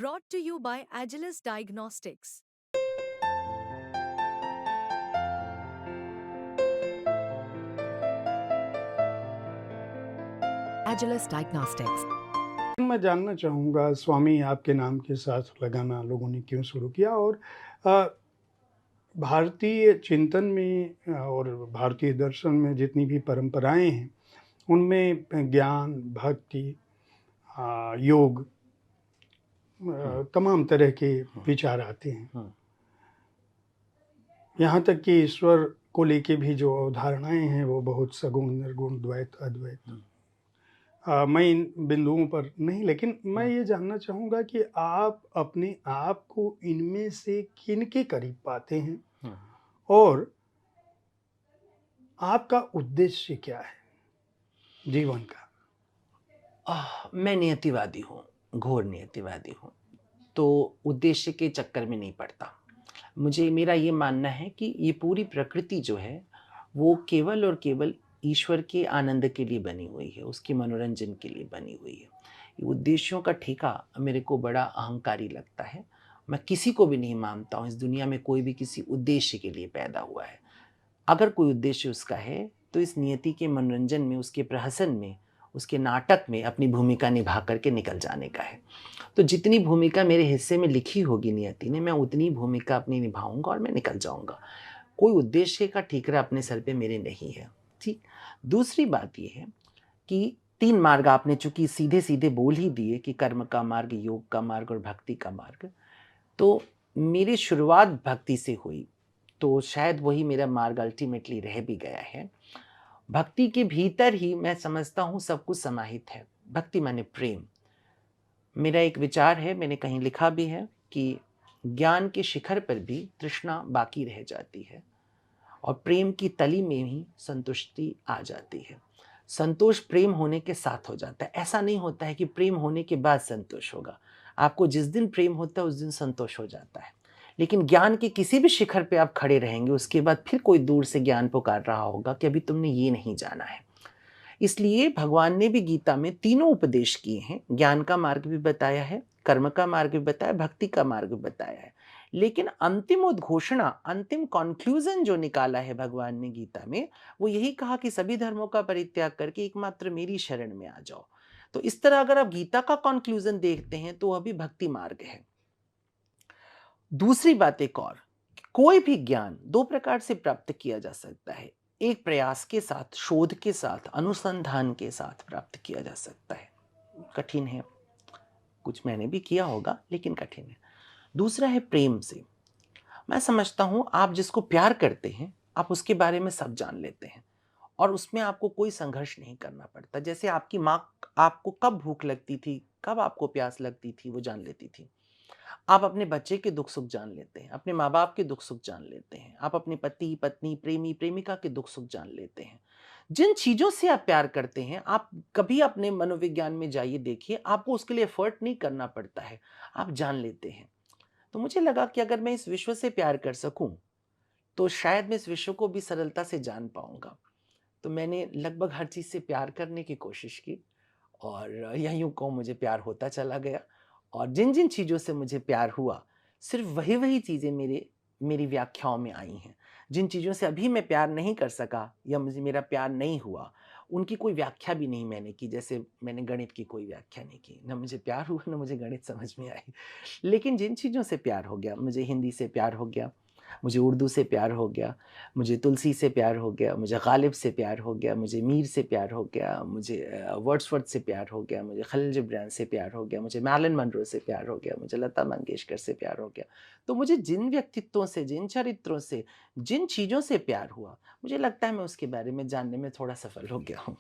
Brought to you by Agilus Diagnostics. Agilus Diagnostics. मैं जानना चाहूँगा स्वामी आपके नाम के साथ लगाना लोगों ने क्यों शुरू किया और अ, भारतीय चिंतन में और भारतीय दर्शन में जितनी भी परंपराएँ हैं, उनमें ज्ञान, भक्ति योग तमाम तरह के विचार आते हैं। यहाँ तक कि ईश्वर को लेके भी जो अवधारणाएँ हैं, वो बहुत सगुण, निर्गुण, द्वैत, अद्वैत। मैं इन बिंदुओं पर नहीं, लेकिन मैं ये जानना चाहूँगा कि आप अपने आप को इनमें से किनके करीब पाते हैं और आपका उद्देश्य क्या है जीवन का? मैं नियतिवादी हूँ, घोर नियतिवादी हूँ। तो उद्देश्य के चक्कर में नहीं पड़ता। मेरा ये मानना है कि ये पूरी प्रकृति जो है, वो केवल और केवल ईश्वर के आनंद के लिए बनी हुई है, उसके मनोरंजन के लिए बनी हुई है। ये उद्देश्यों का ठेका मेरे को बड़ा अहंकारी लगता है। मैं किसी को भी नहीं मानता हूँ इस दुनिया में कोई भी किसी उद्देश्य के लिए पैदा हुआ है। अगर कोई उद्देश्य उसका है, तो इस नियति के मनोरंजन में, उसके प्रहसन में, उसके नाटक में अपनी भूमिका निभा करके निकल जाने का है। तो जितनी भूमिका मेरे हिस्से में लिखी होगी नियति ने, मैं उतनी भूमिका अपनी निभाऊँगा और मैं निकल जाऊँगा। कोई उद्देश्य का ठीकरा अपने सर पे मेरे नहीं है, ठीक? दूसरी बात ये है कि 3 मार्ग आपने चूँकि सीधे-सीधे बोल ही दिए कि कर्म का मार्ग, योग का मार्ग और भक्ति का मार्ग। तो मेरी शुरुआत भक्ति से हुई, तो शायद वही मेरा मार्ग अल्टीमेटली रह भी गया है। भक्ति के भीतर ही मैं समझता हूँ सब कुछ समाहित है। भक्ति माने प्रेम। मेरा एक विचार है, मैंने कहीं लिखा भी है कि ज्ञान के शिखर पर भी तृष्णा बाकी रह जाती है और प्रेम की तली में ही संतुष्टि आ जाती है। संतोष प्रेम होने के साथ हो जाता है। ऐसा नहीं होता है कि प्रेम होने के बाद संतोष होगा। आपको जिस दिन प्रेम होता है उस दिन संतोष हो जाता है। लेकिन ज्ञान के किसी भी शिखर पे आप खड़े रहेंगे, उसके बाद फिर कोई दूर से ज्ञान पुकार रहा होगा कि अभी तुमने ये नहीं जाना है। इसलिए भगवान ने भी गीता में तीनों उपदेश किए हैं। ज्ञान का मार्ग भी बताया है, कर्म का मार्ग भी बताया, भक्ति का मार्ग भी बताया है। लेकिन अंतिम उद्घोषणा, अंतिम कॉन्क्लूजन जो निकाला है भगवान ने गीता में, वो यही कहा कि सभी धर्मों का परित्याग करके एकमात्र मेरी शरण में आ जाओ। तो इस तरह अगर आप गीता का कॉन्क्लूजन देखते हैं तो अभी भक्ति मार्ग है। दूसरी बात एक और, कोई भी ज्ञान 2 प्रकार से प्राप्त किया जा सकता है। एक प्रयास के साथ, शोध के साथ, अनुसंधान के साथ प्राप्त किया जा सकता है। कठिन है, कुछ मैंने भी किया होगा लेकिन कठिन है। दूसरा है प्रेम से। मैं समझता हूँ आप जिसको प्यार करते हैं, आप उसके बारे में सब जान लेते हैं और उसमें आपको कोई संघर्ष नहीं करना पड़ता। जैसे आपकी माँ आपको कब भूख लगती थी, कब आपको प्यास लगती थी, वो जान लेती थी। आप अपने बच्चे के दुख-सुख जान लेते हैं, अपने माँ-बाप के दुख-सुख जान लेते हैं, आप अपने पति, पत्नी, प्रेमी, प्रेमिका के दुख-सुख जान लेते हैं। जिन चीज़ों से आप प्यार करते हैं, आप कभी अपने मनोविज्ञान में जाइए देखिए, आपको उसके लिए एफर्ट नहीं करना पड़ता है, आप जान लेते हैं। तो मुझे लगा कि अगर मैं इस विश्व से प्यार कर सकूँ, तो शायद मैं इस विश्व को भी सरलता से जान पाऊँगा। तो मैंने लगभग हर चीज़ से प्यार करने की कोशिश की और या यूँ कहूँ मुझे प्यार होता चला गया और जिन-जिन चीज़ों से मुझे प्यार हुआ, सिर्फ़ वही-वही चीज़ें मेरी व्याख्याओं में आई हैं। जिन चीज़ों से अभी मैं प्यार नहीं कर सका या मेरा प्यार नहीं हुआ, उनकी कोई व्याख्या भी नहीं मैंने की। जैसे मैंने गणित की कोई व्याख्या नहीं की। ना मुझे प्यार हुआ, ना मुझे गणित समझ में आई। लेकिन जिन चीज़ों से प्यार हो गया, मुझे हिंदी से प्यार हो गया, मुझे उर्दू से प्यार हो गया, मुझे तुलसी से प्यार हो गया, मुझे गालिब से प्यार हो गया, मुझे मीर से प्यार हो गया, मुझे वर्ड्सवर्थ से प्यार हो गया, मुझे खलील जिब्रान से प्यार हो गया, मुझे मैरिलन मनरो से प्यार हो गया, मुझे लता मंगेशकर से प्यार हो गया। तो मुझे जिन व्यक्तित्वों से, जिन चरित्रों से, जिन चीज़ों से प्यार हुआ, मुझे लगता है मैं उसके बारे में जानने में थोड़ा सफल हो गया हूँ।